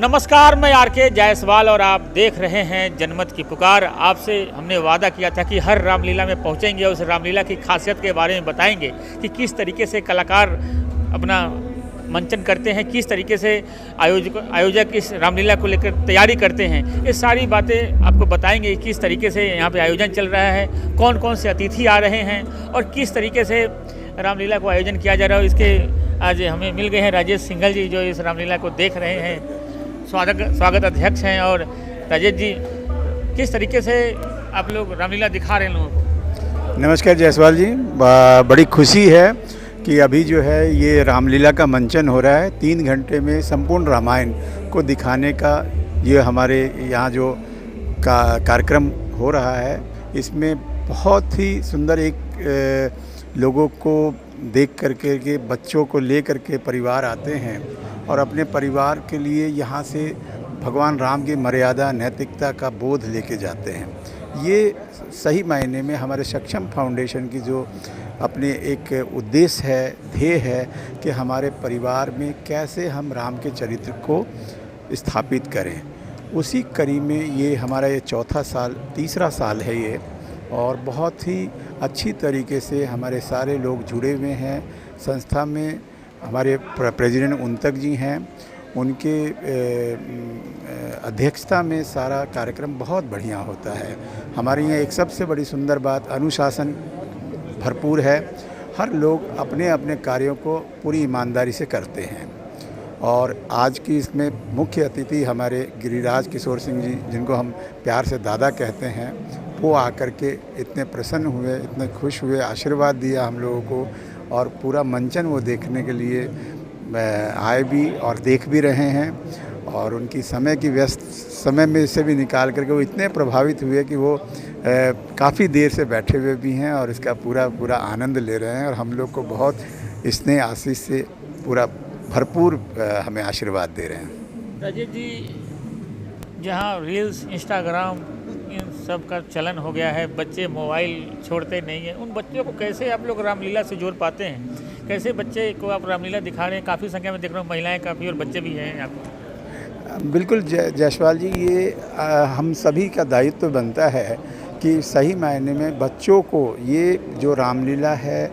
नमस्कार, मैं आर.के. जायसवाल और आप देख रहे हैं जनमत की पुकार। आपसे हमने वादा किया था कि हर रामलीला में पहुंचेंगे, उस रामलीला की खासियत के बारे में बताएंगे कि किस तरीके से कलाकार अपना मंचन करते हैं, किस तरीके से आयोजक इस रामलीला को लेकर तैयारी करते हैं। ये सारी बातें आपको बताएंगे, किस तरीके से यहाँ पे आयोजन चल रहा है, कौन कौन से अतिथि आ रहे हैं और किस तरीके से रामलीला को आयोजन किया जा रहा है। इसके आज हमें मिल गए हैं राजेश सिंघल जी, जो इस रामलीला को देख रहे हैं, स्वागत अध्यक्ष हैं। और राजेश जी, किस तरीके से आप लोग रामलीला दिखा रहे हैं लोगों को? नमस्कार जायसवाल जी, बड़ी खुशी है कि अभी जो है ये रामलीला का मंचन हो रहा है। 3 घंटे में संपूर्ण रामायण को दिखाने का ये हमारे यहाँ जो कार्यक्रम हो रहा है, इसमें बहुत ही सुंदर एक लोगों को देख करके के बच्चों को ले करके परिवार आते हैं और अपने परिवार के लिए यहाँ से भगवान राम की मर्यादा नैतिकता का बोध लेके जाते हैं। ये सही मायने में हमारे सक्षम फाउंडेशन की जो अपने एक उद्देश्य है, ध्येय है कि हमारे परिवार में कैसे हम राम के चरित्र को स्थापित करें। उसी कड़ी में ये हमारा ये तीसरा साल है ये, और बहुत ही अच्छी तरीके से हमारे सारे लोग जुड़े हुए हैं। संस्था में हमारे प्रेसिडेंट उनतक जी हैं, उनके अध्यक्षता में सारा कार्यक्रम बहुत बढ़िया होता है। हमारे यहाँ एक सबसे बड़ी सुंदर बात, अनुशासन भरपूर है। हर लोग अपने अपने कार्यों को पूरी ईमानदारी से करते हैं। और आज की इसमें मुख्य अतिथि हमारे गिरिराज किशोर सिंह जी, जिनको हम प्यार से दादा कहते हैं, वो आकर के इतने प्रसन्न हुए, इतने खुश हुए, आशीर्वाद दिया हम लोगों को। और पूरा मंचन वो देखने के लिए आए भी और देख भी रहे हैं। और उनकी समय की व्यस्त समय में से भी निकाल करके वो इतने प्रभावित हुए कि वो काफ़ी देर से बैठे हुए भी हैं और इसका पूरा आनंद ले रहे हैं। और हम लोग को बहुत स्नेह आशीष से पूरा भरपूर हमें आशीर्वाद दे रहे हैं। राजेश जी, जहाँ रील्स, इंस्टाग्राम, इन सब का चलन हो गया है, बच्चे मोबाइल छोड़ते नहीं हैं, उन बच्चों को कैसे आप लोग रामलीला से जोड़ पाते हैं? कैसे बच्चे को आप रामलीला दिखा रहे हैं? काफ़ी संख्या में देख रहा हूँ, महिलाएं काफ़ी और बच्चे भी हैं आपको। बिल्कुल जायसवाल जी, ये हम सभी का दायित्व बनता है कि सही मायने में बच्चों को ये जो रामलीला है,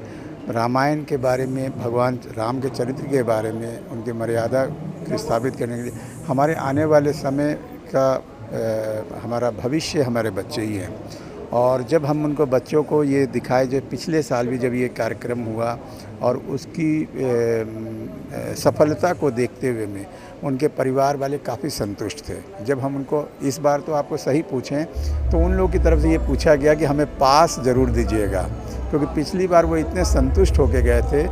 रामायण के बारे में, भगवान राम के चरित्र के बारे में, उनकी मर्यादा को स्थापित करने के लिए हमारे आने वाले समय का हमारा भविष्य हमारे बच्चे ही हैं। और जब हम उनको बच्चों को ये दिखाए, जो पिछले साल भी जब ये कार्यक्रम हुआ और उसकी सफलता को देखते हुए में उनके परिवार वाले काफ़ी संतुष्ट थे। जब हम उनको इस बार तो आपको सही पूछें तो उन लोगों की तरफ से ये पूछा गया कि हमें पास ज़रूर दीजिएगा, क्योंकि पिछली बार वो इतने संतुष्ट होके गए थे।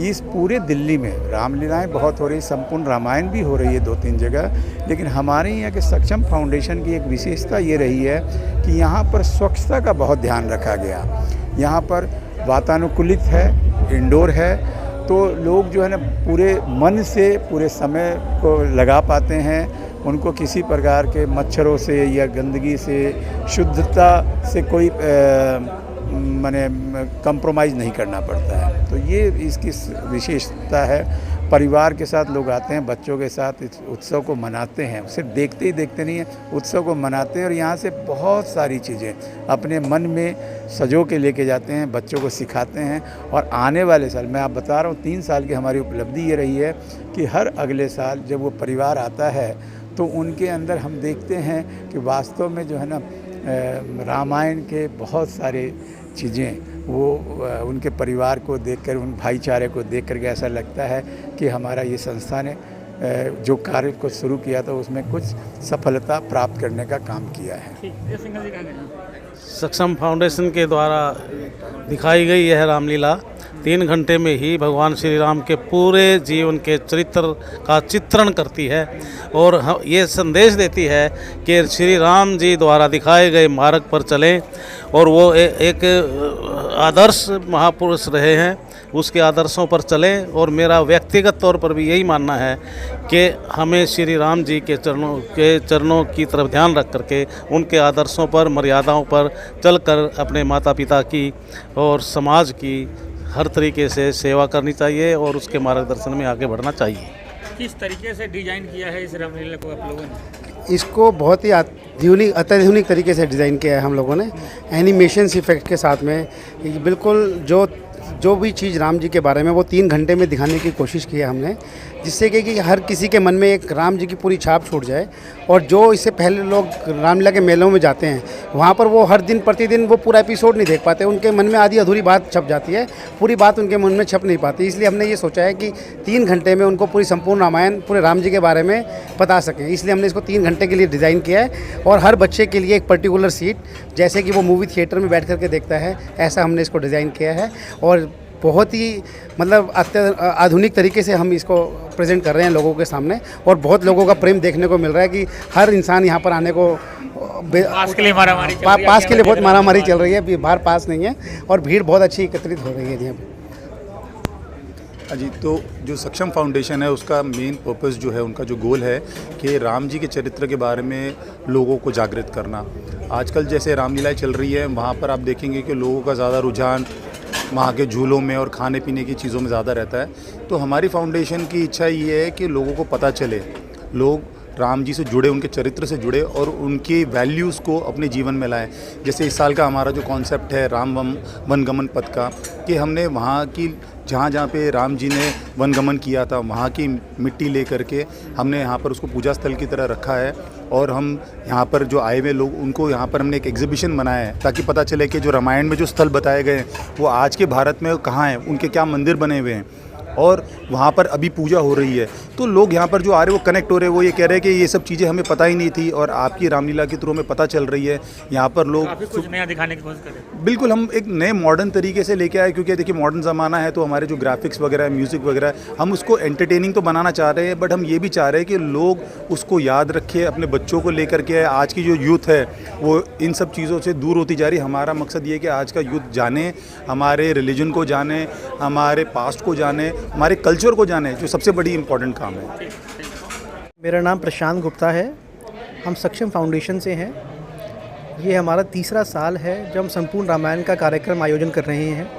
इस पूरे दिल्ली में रामलीलाएं बहुत हो रही, संपूर्ण रामायण भी हो रही है 2-3 जगह, लेकिन हमारे यहाँ के सक्षम फाउंडेशन की एक विशेषता ये रही है कि यहाँ पर स्वच्छता का बहुत ध्यान रखा गया। यहाँ पर वातानुकूलित है, इंडोर है, तो लोग जो है ना पूरे मन से पूरे समय को लगा पाते हैं। उनको किसी प्रकार के मच्छरों से या गंदगी से, शुद्धता से कोई माने कंप्रोमाइज़ नहीं करना पड़ता है। तो ये इसकी विशेषता है। परिवार के साथ लोग आते हैं, बच्चों के साथ इस उत्सव को मनाते हैं। सिर्फ देखते ही देखते नहीं है, उत्सव को मनाते हैं और यहाँ से बहुत सारी चीज़ें अपने मन में सजो के लेके जाते हैं, बच्चों को सिखाते हैं। और आने वाले साल, मैं आप बता रहा हूँ, 3 साल की हमारी उपलब्धि ये रही है कि हर अगले साल जब वो परिवार आता है तो उनके अंदर हम देखते हैं कि वास्तव में जो है ना रामायण के बहुत सारे चीज़ें वो उनके परिवार को देखकर, उन भाईचारे को देख करके ऐसा लगता है कि हमारा ये संस्था ने जो कार्य को शुरू किया था उसमें कुछ सफलता प्राप्त करने का काम किया है। सक्षम फाउंडेशन के द्वारा दिखाई गई यह रामलीला 3 घंटे में ही भगवान श्री राम के पूरे जीवन के चरित्र का चित्रण करती है और ये संदेश देती है कि श्री राम जी द्वारा दिखाए गए मार्ग पर चलें। और वो एक आदर्श महापुरुष रहे हैं, उसके आदर्शों पर चलें। और मेरा व्यक्तिगत तौर पर भी यही मानना है कि हमें श्री राम जी के चरणों की तरफ ध्यान रख करके उनके आदर्शों पर, मर्यादाओं पर चलकर अपने माता पिता की और समाज की हर तरीके से सेवा करनी चाहिए और उसके मार्गदर्शन में आगे बढ़ना चाहिए। किस तरीके से डिजाइन किया है इस रामलीला को आप लोगों ने? इसको बहुत ही अत्याधुनिक तरीके से डिज़ाइन किया है हम लोगों ने, एनिमेशन इफेक्ट के साथ में। ये बिल्कुल जो भी चीज़ राम जी के बारे में वो 3 घंटे में दिखाने की कोशिश की है हमने, जिससे कि हर किसी के मन में एक राम जी की पूरी छाप छूट जाए। और जो इससे पहले लोग रामलीला के मेलों में जाते हैं, वहाँ पर वो हर दिन प्रतिदिन वो पूरा एपिसोड नहीं देख पाते, उनके मन में आधी अधूरी बात छप जाती है, पूरी बात उनके मन में छप नहीं पाती। इसलिए हमने ये सोचा है कि 3 घंटे में उनको पूरी संपूर्ण रामायण पूरे राम जी के बारे में बता सकें, इसलिए हमने इसको 3 घंटे के लिए डिज़ाइन किया है। और हर बच्चे के लिए एक पर्टिकुलर सीट, जैसे कि वो मूवी थिएटर में बैठ करके देखता है, ऐसा हमने इसको डिज़ाइन किया है। और बहुत ही मतलब आधुनिक तरीके से हम इसको प्रेजेंट कर रहे हैं लोगों के सामने, और बहुत लोगों का प्रेम देखने को मिल रहा है कि हर इंसान यहाँ पर आने को पास के लिए मारामारी चल रही है, पास के लिए बहुत मारामारी चल रही है, बाहर पास नहीं है, और भीड़ बहुत अच्छी एकत्रित हो रही है यहाँ पर। जी, तो जो सक्षम फाउंडेशन है उसका मेन पर्पस जो है, उनका जो गोल है कि राम जी के चरित्र के बारे में लोगों को जागृत करना। आजकल जैसे रामलीलाएं चल रही है, वहाँ पर आप देखेंगे कि लोगों का ज़्यादा रुझान वहाँ के झूलों में और खाने पीने की चीज़ों में ज़्यादा रहता है। तो हमारी फाउंडेशन की इच्छा ये है कि लोगों को पता चले, लोग राम जी से जुड़े, उनके चरित्र से जुड़े और उनकी वैल्यूज़ को अपने जीवन में लाएं। जैसे इस साल का हमारा जो कॉन्सेप्ट है राम वनगमन पथ का, कि हमने वहाँ की जहाँ पे राम जी ने वनगमन किया था वहाँ की मिट्टी ले करके हमने यहाँ पर उसको पूजा स्थल की तरह रखा है। और हम यहाँ पर जो आए हुए लोग, उनको यहाँ पर हमने एक एग्जीबिशन बनाया है ताकि पता चले कि जो रामायण में जो स्थल बताए गए हैं वो आज के भारत में कहाँ हैं, उनके क्या मंदिर बने हुए हैं और वहाँ पर अभी पूजा हो रही है। तो लोग यहाँ पर जो आ रहे हैं वो कनेक्ट हो रहे हैं, वो ये कह रहे हैं कि ये सब चीज़ें हमें पता ही नहीं थी और आपकी रामलीला के थ्रू में पता चल रही है। यहाँ पर लोग काफी कुछ नया दिखाने की कोशिश कर रहे हैं। बिल्कुल हम एक नए मॉडर्न तरीके से लेके आए, क्योंकि देखिए मॉडर्न ज़माना है, तो हमारे जो ग्राफिक्स वगैरह म्यूज़िक वगैरह हम उसको एंटरटेनिंग तो बनाना चाह रहे हैं, बट हम ये भी चाह रहे हैं कि लोग उसको याद रखें, अपने बच्चों को लेकर के। आज की जो यूथ है वो इन सब चीज़ों से दूर होती जा रही है। हमारा मकसद ये है कि आज का यूथ जाने, हमारे रिलीजन को जाने, हमारे पास्ट को जाने, हमारे कल्चर को जाने, जो सबसे बड़ी इंपॉर्टेंट काम है। मेरा नाम प्रशांत गुप्ता है, हम सक्षम फाउंडेशन से हैं। ये हमारा 3रा साल है जब हम संपूर्ण रामायण का कार्यक्रम आयोजन कर रहे हैं।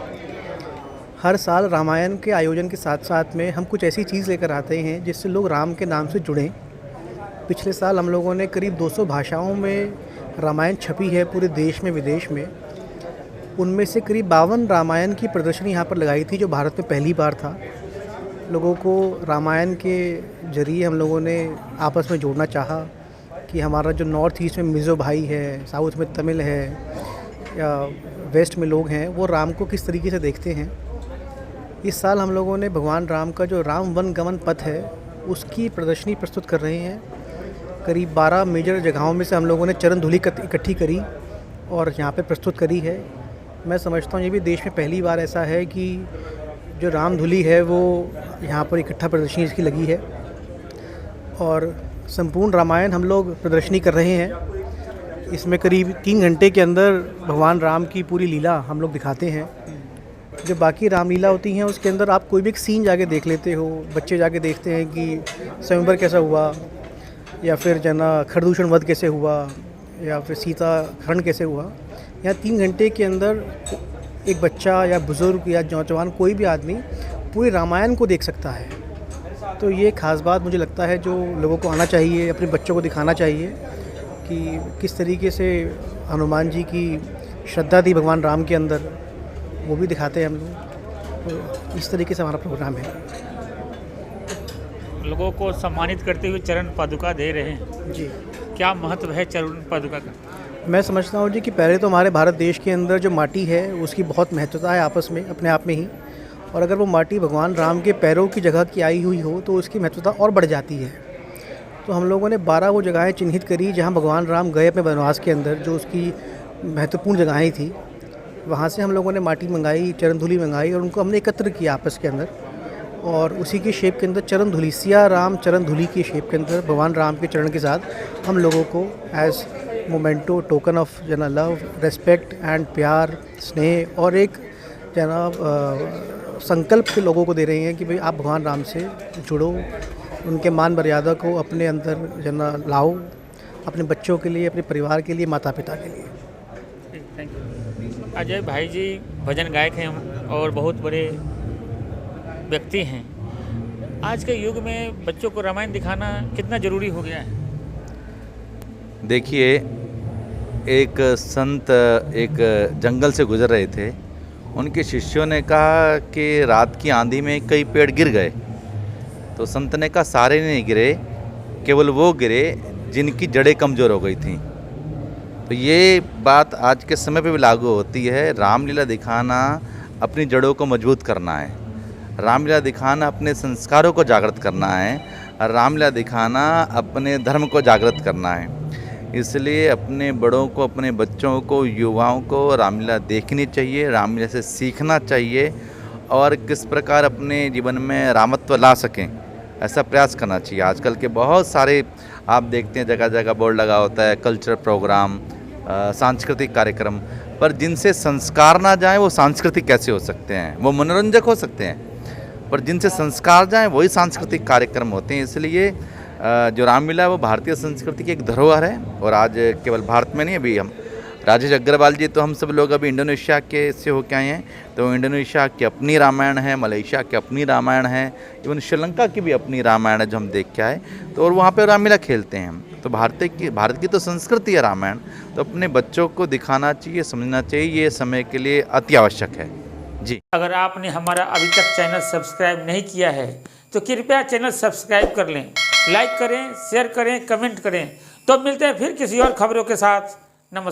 हर साल रामायण के आयोजन के साथ साथ में हम कुछ ऐसी चीज़ लेकर आते हैं जिससे लोग राम के नाम से जुड़ें। पिछले साल हम लोगों ने करीब 200 भाषाओं में रामायण छपी है पूरे देश में विदेश में। उनमें से करीब 52 रामायण की प्रदर्शनी यहाँ पर लगाई थी, जो भारत में पहली बार था। लोगों को रामायण के ज़रिए हम लोगों ने आपस में जोड़ना चाहा कि हमारा जो नॉर्थ ईस्ट में मिज़ो भाई है, साउथ में तमिल है या वेस्ट में लोग हैं, वो राम को किस तरीके से देखते हैं। इस साल हम लोगों ने भगवान राम का जो राम वनगमन पथ है उसकी प्रदर्शनी प्रस्तुत कर रहे हैं। करीब 12 मेजर जगहों में से हम लोगों ने चरण धूलि इकट्ठी करी और यहाँ पे प्रस्तुत करी है। मैं समझता हूँ ये भी देश में पहली बार ऐसा है कि जो राम धूलि है वो यहाँ पर इकट्ठा प्रदर्शनी इसकी लगी है। और संपूर्ण रामायण हम लोग प्रदर्शनी कर रहे हैं। इसमें करीब 3 घंटे के अंदर भगवान राम की पूरी लीला हम लोग दिखाते हैं। जो बाकी रामलीला होती हैं उसके अंदर आप कोई भी एक सीन जाके देख लेते हो, बच्चे जाके देखते हैं कि स्वयंवर कैसा हुआ, या फिर जना खरदूषण वध कैसे हुआ, या फिर सीता हरण कैसे हुआ। यहाँ 3 घंटे के अंदर एक बच्चा या बुज़ुर्ग या नौजवान कोई भी आदमी पूरे रामायण को देख सकता है। तो ये ख़ास बात मुझे लगता है जो लोगों को आना चाहिए, अपने बच्चों को दिखाना चाहिए कि किस तरीके से हनुमान जी की श्रद्धा थी भगवान राम के अंदर, वो भी दिखाते हैं हम लोग। तो इस तरीके से हमारा प्रोग्राम है। लोगों को सम्मानित करते हुए चरण पादुका दे रहे हैं जी, क्या महत्व है चरण पादुका का? मैं समझता हूँ जी कि पहले तो हमारे भारत देश के अंदर जो माटी है उसकी बहुत महत्वता है आपस में, अपने आप में ही। और अगर वो माटी भगवान राम के पैरों की जगह की आई हुई हो तो उसकी महत्वता और बढ़ जाती है। तो हम लोगों ने 12 वो जगहें चिन्हित करी जहाँ भगवान राम गए अपने वनवास के अंदर, जो उसकी महत्वपूर्ण जगहें थी। वहाँ से हम लोगों ने माटी मंगाई, चरण धूलि मंगाई और उनको हमने एकत्र किया आपस के अंदर। और उसी की शेप के अंदर चरण धूलि, सिया राम चरण धूलि की शेप के अंदर भगवान राम के चरण के साथ हम लोगों को एज मोमेंटो, टोकन ऑफ जना लव, रेस्पेक्ट एंड प्यार, स्नेह और एक जना संकल्प के लोगों को दे रहे हैं कि भाई आप भगवान राम से जुड़ो, उनके मान मर्यादा को अपने अंदर जना लाओ, अपने बच्चों के लिए, अपने परिवार के लिए, माता पिता के लिए। Thank you. अजय भाई जी भजन गायक हैं और बहुत बड़े व्यक्ति हैं। आज के युग में बच्चों को रामायण दिखाना कितना जरूरी हो गया है? देखिए, एक संत एक जंगल से गुजर रहे थे। उनके शिष्यों ने कहा कि रात की आंधी में कई पेड़ गिर गए। तो संत ने कहा सारे नहीं गिरे, केवल वो गिरे जिनकी जड़ें कमज़ोर हो गई थीं। तो ये बात आज के समय पे भी लागू होती है। रामलीला दिखाना अपनी जड़ों को मजबूत करना है, रामलीला दिखाना अपने संस्कारों को जागृत करना है, और रामलीला दिखाना अपने धर्म को जागृत करना है। इसलिए अपने बड़ों को, अपने बच्चों को, युवाओं को रामलीला देखनी चाहिए, रामलीला से सीखना चाहिए और किस प्रकार अपने जीवन में रामत्व ला सकें ऐसा प्रयास करना चाहिए। आजकल के बहुत सारे आप देखते हैं जगह जगह बोर्ड लगा होता है कल्चरल प्रोग्राम, सांस्कृतिक कार्यक्रम, पर जिनसे संस्कार ना जाए वो सांस्कृतिक कैसे हो सकते हैं? वो मनोरंजक हो सकते हैं, पर जिनसे संस्कार जाए वही सांस्कृतिक कार्यक्रम होते हैं। इसलिए जो रामलीला है वो भारतीय संस्कृति की एक धरोहर है। और आज केवल भारत में नहीं, अभी हम राजेश अग्रवाल जी, तो हम सब लोग अभी इंडोनेशिया के से होके आए हैं, तो इंडोनेशिया की अपनी रामायण है, मलेशिया की अपनी रामायण है, इवन श्रीलंका की भी अपनी रामायण है जो हम देख के आए। तो और वहाँ पे रामलीला खेलते हैं। तो भारत की तो संस्कृति है रामायण, तो अपने बच्चों को दिखाना चाहिए, समझना चाहिए, ये समय के लिए अति आवश्यक है जी। अगर आपने हमारा अभी तक चैनल सब्सक्राइब नहीं किया है तो कृपया चैनल सब्सक्राइब कर लें, लाइक करें, शेयर करें, कमेंट करें। तो मिलते हैं फिर किसी और खबरों के साथ। नमस्कार।